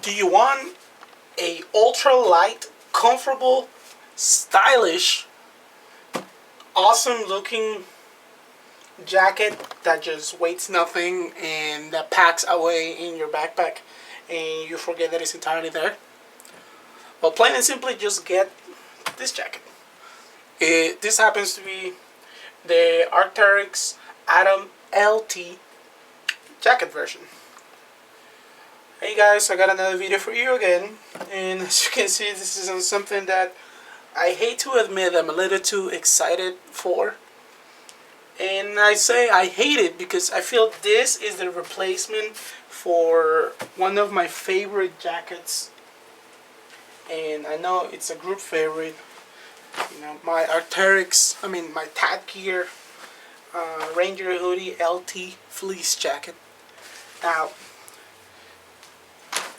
Do you want a ultra light, comfortable, stylish, awesome looking jacket that just weighs nothing and that packs away in your backpack and you forget that it's entirely there? Well, plain and simply, just get this jacket. This happens to be the Arc'teryx Atom LT jacket version. Hey guys, I got another video for you again, and as you can see, this is something that I hate to admit I'm a little too excited for. And I say I hate it because I feel this is the replacement for one of my favorite jackets. And I know it's a group favorite. You know, my my Tad Gear Ranger Hoodie LT fleece jacket. Now,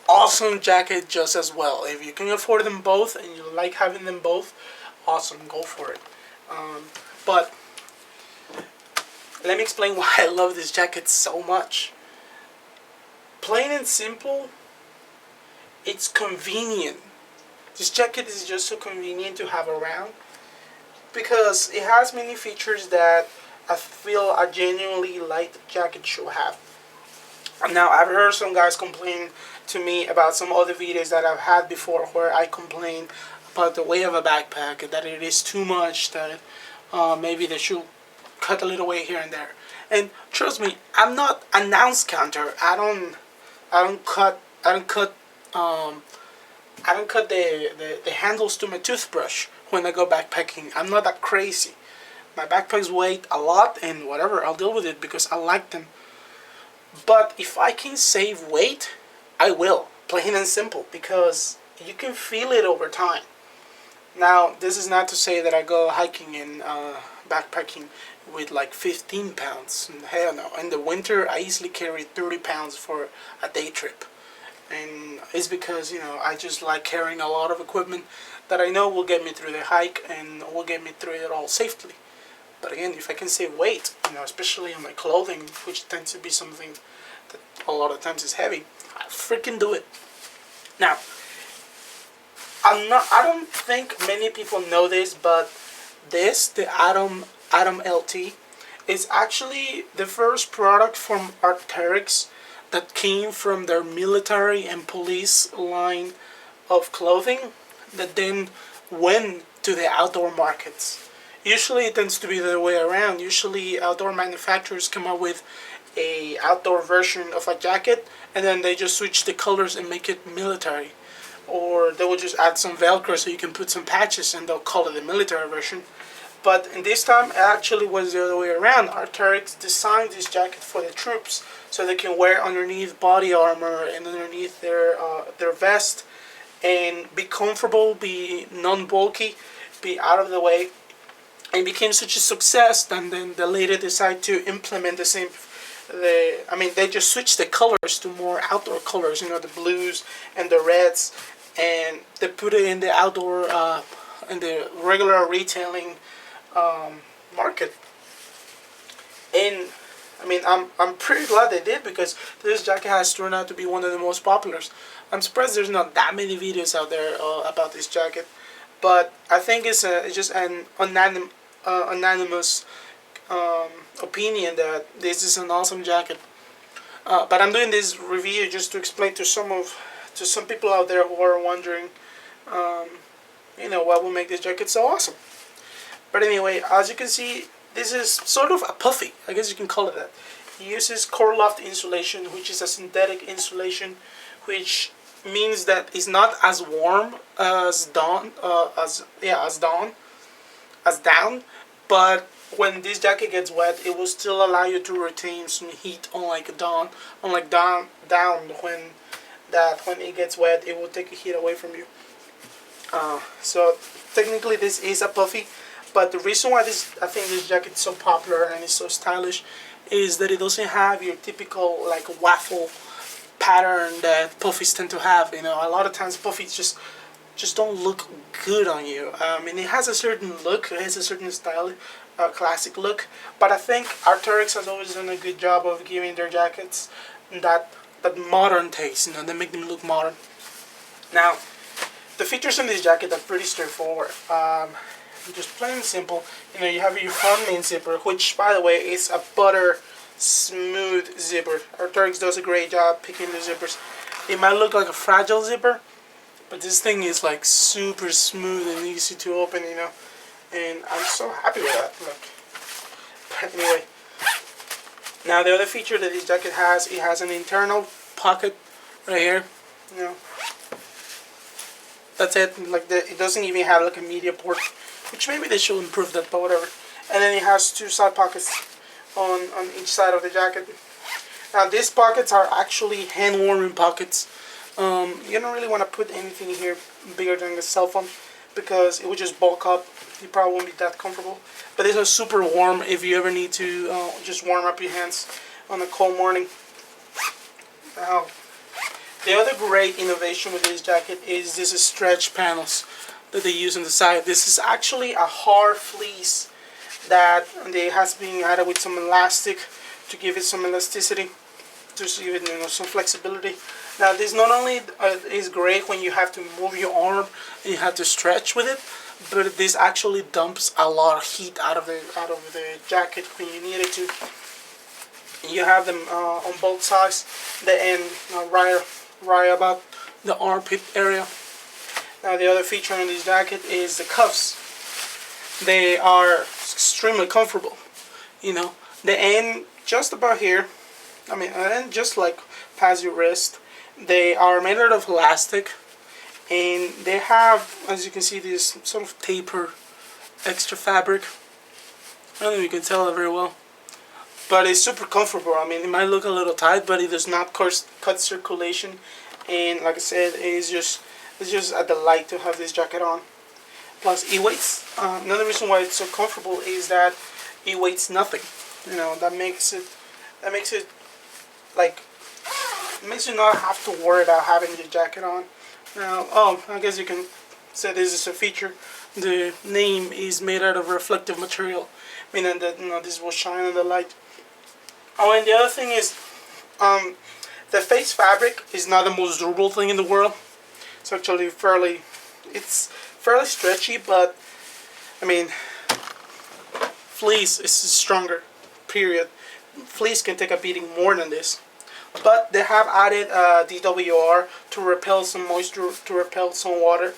awesome jacket just as well. If you can afford them both and you like having them both, awesome, go for it. But let me explain why I love this jacket so much. Plain and simple, it's convenient. This jacket is just so convenient to have around because it has many features that I feel a genuinely light jacket should have. Now, I've heard some guys complain to me about some other videos that I've had before where I complain about the weight of a backpack, that it is too much, that maybe they should cut a little weight here and there. And trust me, I'm not an ounce counter. I don't cut the handles to my toothbrush when I go backpacking. I'm not that crazy. My backpacks weigh a lot, and whatever, I'll deal with it because I like them. But if I can save weight, I will, plain and simple, because you can feel it over time. Now, this is not to say that I go hiking and backpacking with like 15 pounds. Hell no. In the winter, I easily carry 30 pounds for a day trip. And it's because, you know, I just like carrying a lot of equipment that I know will get me through the hike and will get me through it all safely. But again, if I can save weight, you know, especially on my clothing, which tends to be something that a lot of times is heavy, I freaking do it. Now, I don't think many people know this, but the Atom LT, is actually the first product from Arc'teryx that came from their military and police line of clothing that then went to the outdoor markets. Usually it tends to be the other way around. Usually outdoor manufacturers come up with a outdoor version of a jacket and then they just switch the colors and make it military. Or they will just add some Velcro so you can put some patches and they'll call it the military version. But in this time, it actually was the other way around. Arc'teryx designed this jacket for the troops so they can wear underneath body armor and underneath their vest and be comfortable, be non-bulky, be out of the way. It became such a success, and then they later decided to implement the same. They just switched the colors to more outdoor colors, you know, the blues and the reds, and they put it in the outdoor, in the regular retailing market. And I mean, I'm pretty glad they did because this jacket has turned out to be one of the most popular. I'm surprised there's not that many videos out there about this jacket, but I think it's just an unanimous opinion that this is an awesome jacket. But I'm doing this review just to explain to some people out there who are wondering, you know, what will make this jacket so awesome. But anyway, as you can see, this is sort of a puffy, I guess you can call it that. It uses Core-Loft insulation, which is a synthetic insulation, which means that it's not as warm as down, but when this jacket gets wet, it will still allow you to retain some heat, unlike down when it gets wet, it will take the heat away from you. So technically this is a puffy, but the reason why I think this jacket is so popular and is so stylish is that it doesn't have your typical like waffle pattern that puffies tend to have. You know, a lot of times puffies just don't look good on you. It has a certain look, it has a certain style, classic look, but I think Arc'teryx has always done a good job of giving their jackets that modern taste. You know, they make them look modern. Now, the features in this jacket are pretty straightforward. Just plain and simple. You have your front main zipper, which, by the way, is a butter smooth zipper. Arc'teryx does a great job picking the zippers. It might look like a fragile zipper, but this thing is like super smooth and easy to open, and I'm so happy with that. Look. But anyway, now the other feature that this jacket has, it has an internal pocket right here. That's it. Like it doesn't even have like a media port, which maybe they should improve that, but whatever. And then it has two side pockets on each side of the jacket. Now these pockets are actually hand warming pockets. You don't really want to put anything in here bigger than a cell phone because it would just bulk up. You probably won't be that comfortable. But these are super warm if you ever need to just warm up your hands on a cold morning. Now, the other great innovation with this jacket is this stretch panels that they use on the side. This is actually a hard fleece that has been added with some elastic to give it some elasticity, just to give it some flexibility. Now this not only is great when you have to move your arm and you have to stretch with it, but this actually dumps a lot of heat out of the jacket when you need it to. You have them on both sides, the end right about the armpit area. Now the other feature on this jacket is the cuffs. They are extremely comfortable. The end just about here. And just like past your wrist. They are made out of elastic, and they have, as you can see, this sort of taper extra fabric. I don't know if you can tell it very well, but it's super comfortable. It might look a little tight, but it does not cut circulation, and like I said, it's just a delight to have this jacket on. Plus, it weighs. Another reason why it's so comfortable is that it weighs nothing. That makes it like. It makes you not have to worry about having the jacket on. Now, I guess you can say this is a feature. The name is made out of reflective material, meaning that this will shine in the light. Oh, and the other thing is, the face fabric is not the most durable thing in the world. It's actually fairly stretchy, but fleece is stronger. Period. Fleece can take a beating more than this. But they have added DWR to repel some moisture, to repel some water.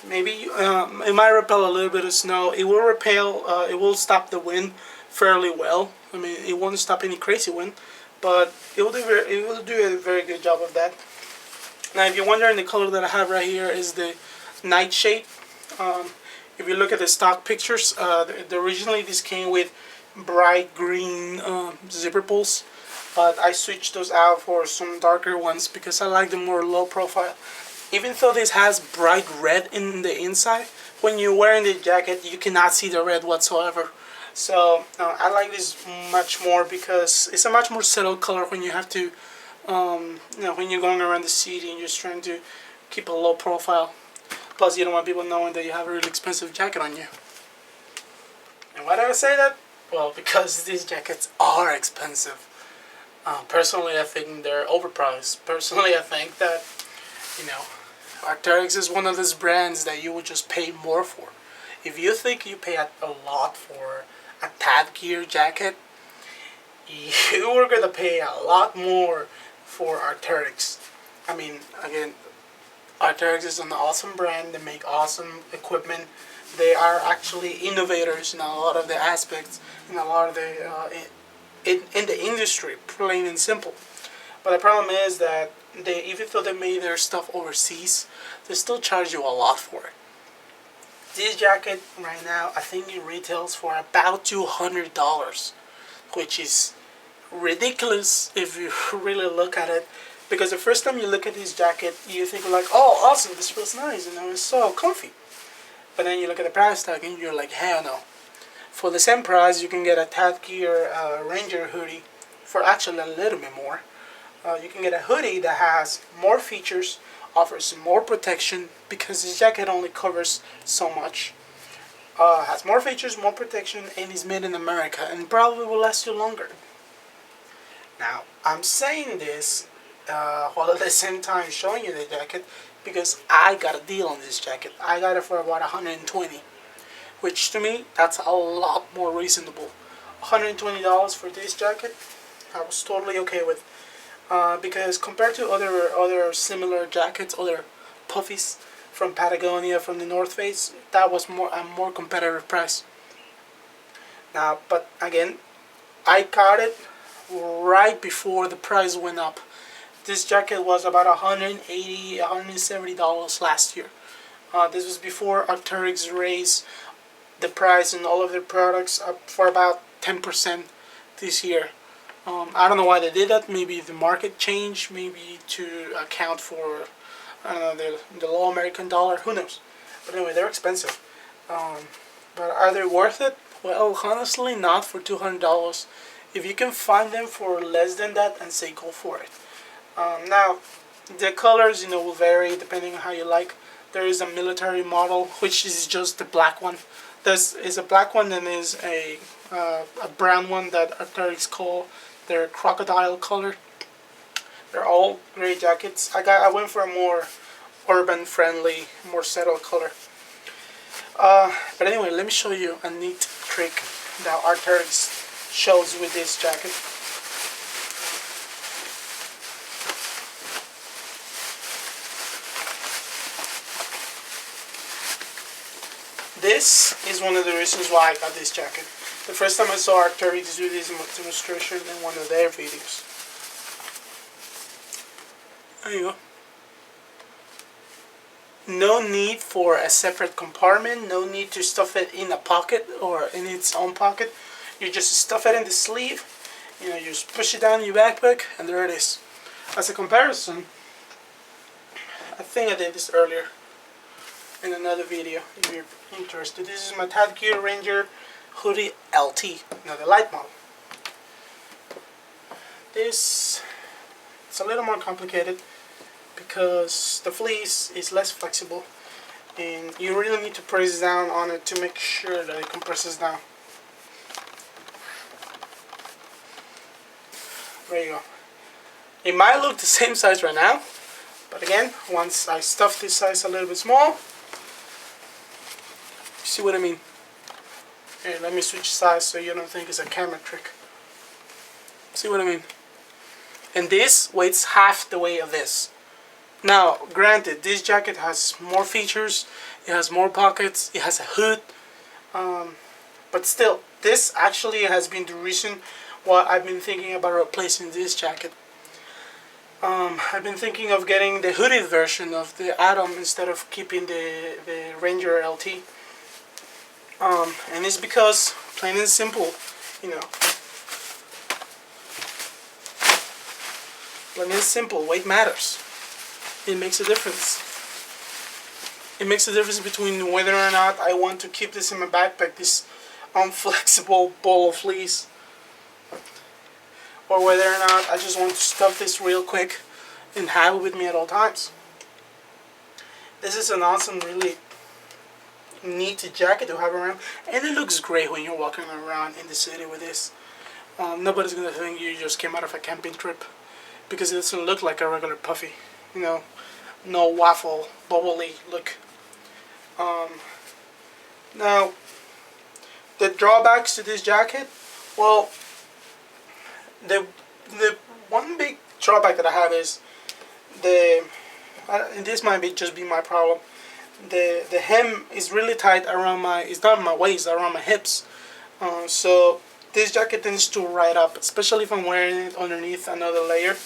Maybe it might repel a little bit of snow. It will repel. It will stop the wind fairly well. It won't stop any crazy wind, but it will do a very good job of that. Now, if you're wondering, the color that I have right here is the nightshade. If you look at the stock pictures, originally this came with bright green zipper pulls. But I switched those out for some darker ones because I like them more low profile. Even though this has bright red in the inside, when you're wearing the jacket, you cannot see the red whatsoever. So I like this much more because it's a much more subtle color when you have to, when you're going around the city and you're just trying to keep a low profile. Plus, you don't want people knowing that you have a really expensive jacket on you. And why do I say that? Well, because these jackets are expensive. Personally, I think they're overpriced. Personally, I think that, Arc'teryx is one of those brands that you would just pay more for. If you think you pay a lot for a Tad Gear jacket, you are going to pay a lot more for Arc'teryx. Again, Arc'teryx is an awesome brand. They make awesome equipment. They are actually innovators in a lot of the aspects, in a lot of the in the industry, plain and simple. But the problem is that even though they made their stuff overseas, they still charge you a lot for it. This jacket right now, I think it retails for about $200, which is ridiculous if you really look at it. Because the first time you look at this jacket, you think like, oh, awesome, this feels nice, it's so comfy. But then you look at the price tag and you're like, hell no. For the same price, you can get a Tad Gear Ranger hoodie for actually a little bit more. You can get a hoodie that has more features, offers more protection, because this jacket only covers so much. Has more features, more protection, and is made in America, and probably will last you longer. Now, I'm saying this while at the same time showing you the jacket, because I got a deal on this jacket. I got it for about 120, which to me that's a lot more reasonable. $120 for this jacket, I was totally okay with, because compared to other similar jackets, other puffies from Patagonia, from the North Face, that was a more competitive price. Now, but again, I got it right before the price went up. This jacket was about $180, $170 last year. This was before Arc'teryx raised the price in all of their products up for about 10% this year. I don't know why they did that. Maybe the market changed, maybe to account for, I don't know, the low American dollar. Who knows? But anyway, they're expensive. But are they worth it? Well, honestly, not for $200. If you can find them for less than that, and say go for it. Now, the colors, will vary depending on how you like. There is a military model, which is just the black one. This is a black one, and is a brown one that Arc'teryx call their crocodile color. They're all gray jackets. I went for a more urban friendly, more settled color. But anyway, let me show you a neat trick that Arc'teryx shows with this jacket. This is one of the reasons why I got this jacket. The first time I saw Arc'teryx do this demonstration in one of their videos. There you go. No need for a separate compartment, no need to stuff it in a pocket or in its own pocket. You just stuff it in the sleeve, you just push it down in your backpack, and there it is. As a comparison, I think I did this earlier in another video if you're interested. This is my Tad Gear Ranger Hoodie LT, the light model. This, it's a little more complicated because the fleece is less flexible and you really need to press down on it to make sure that it compresses down. There you go. It might look the same size right now, but again, once I stuff this size a little bit small, see what I mean? Here, let me switch size so you don't think it's a camera trick. See what I mean? And this weighs half the weight of this. Now, granted, this jacket has more features, it has more pockets, it has a hood, but still, this actually has been the reason why I've been thinking about replacing this jacket. I've been thinking of getting the hooded version of the Atom instead of keeping the Ranger LT. And it's because, plain and simple, plain and simple, weight matters. It makes a difference. It makes a difference between whether or not I want to keep this in my backpack, this unflexible ball of fleece, or whether or not I just want to stuff this real quick and have it with me at all times. This is an awesome, really neat jacket to have around, and it looks great when you're walking around in the city with this. Nobody's gonna think you just came out of a camping trip, because it doesn't look like a regular puffy, no waffle, bubbly look. Now, the drawbacks to this jacket, well, the one big drawback that I have is and this might just be my problem. The hem is really tight around it's not my waist, around my hips. So this jacket tends to ride up, especially if I'm wearing it underneath another layer.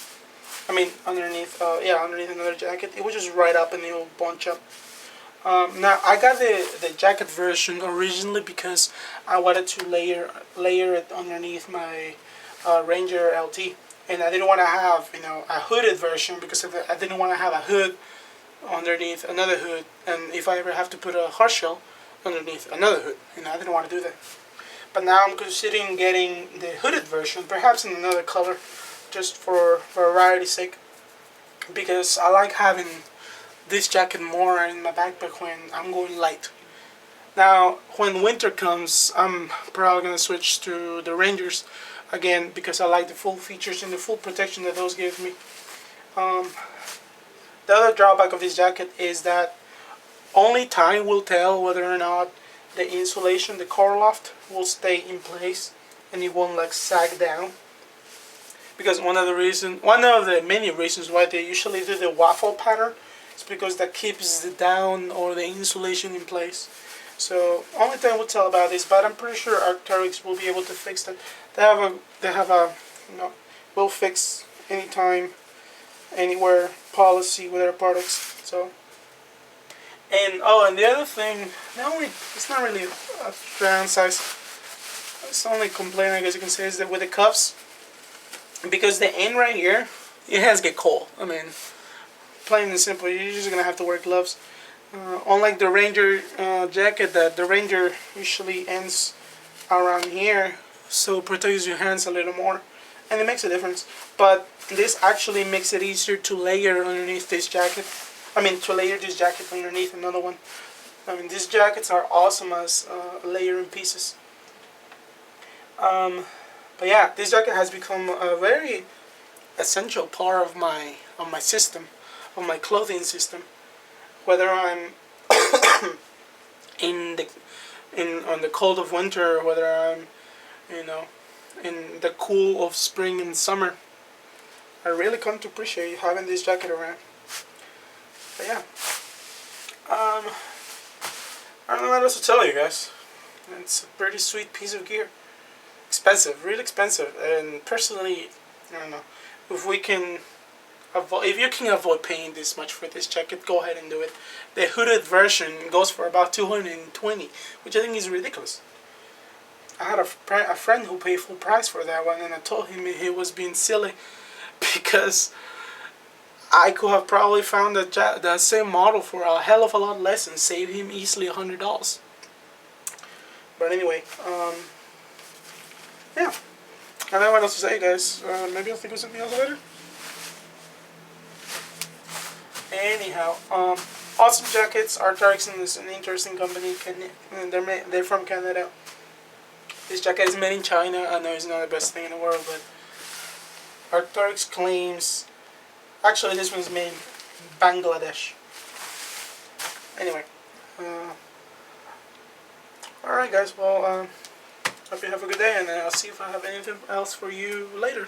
Underneath another jacket, it will just ride up and it will bunch up. Now I got the jacket version originally because I wanted to layer it underneath my Ranger LT, and I didn't want to have a hooded version because I didn't want to have a hood underneath another hood, and if I ever have to put a hard shell underneath another hood, I didn't want to do that. But now I'm considering getting the hooded version, perhaps in another color, just for variety's sake, because I like having this jacket more in my backpack when I'm going light. Now, when winter comes, I'm probably going to switch to the Rangers again, because I like the full features and the full protection that those give me. The other drawback of this jacket is that only time will tell whether or not the insulation, the core loft, will stay in place and it won't like sag down. Because one of the many reasons why they usually do the waffle pattern is because that keeps the down or the insulation in place. So only time will tell about this, but I'm pretty sure Arc'teryx will be able to fix that. They have a will fix anytime, anywhere policy with their products. So and the other thing, it's not really a downside. It's the only complaint I guess you can say is that with the cuffs, because the end right here, it has get cold. I mean, plain and simple, you're just gonna have to wear gloves. Unlike the Ranger jacket, that the Ranger usually ends around here, so it protects your hands a little more, and it makes a difference. But this actually makes it easier to layer underneath this jacket. I mean, to layer this jacket underneath another one. I mean, these jackets are awesome as layering pieces. But yeah, this jacket has become a very essential part of my system, of my clothing system. Whether I'm on the cold of winter, or whether I'm in the cool of spring and summer, I really come to appreciate having this jacket around. But yeah, I don't know what else to tell you guys. It's a pretty sweet piece of gear. Expensive, really expensive, and personally, I don't know, if you can avoid paying this much for this jacket, go ahead and do it. The hooded version goes for about $220, which I think is ridiculous. I had a friend who paid full price for that one, and I told him he was being silly because I could have probably found the same model for a hell of a lot less and save him easily $100. But anyway, yeah. I don't know what else to say, guys. Maybe I'll think of something else later. Anyhow, awesome jackets. Arc'teryx is an interesting company. They're from Canada. This jacket is made in China. I know it's not the best thing in the world, but Arc'teryx claims. Actually, this one's made in Bangladesh. Anyway, all right, guys. Well, hope you have a good day, and I'll see if I have anything else for you later.